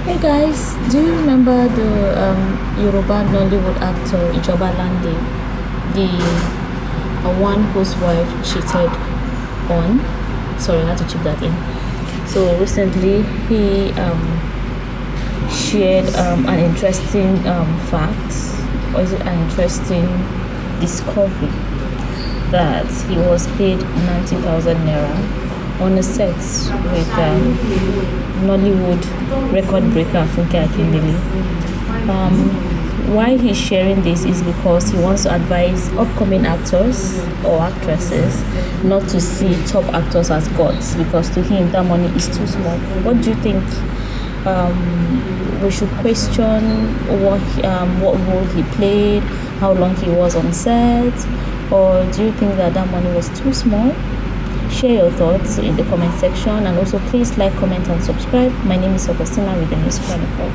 Hey guys, do you remember the Yoruba Nollywood actor Ijoba Lande, the one whose wife cheated on? Sorry, I had to chip that in. So recently he shared an interesting fact, or is it an interesting discovery, that he was paid 90,000 naira on a set with Nollywood record breaker Funke Akindele. Why he's sharing this is because he wants to advise upcoming actors or actresses not to see top actors as gods, because to him that money is too small. What do you think? We should question what role he played, how long he was on set, or do you think that money was too small? Share your thoughts in the comment section, and also please like, comment and subscribe. My name is Augustina with the News Chronicle.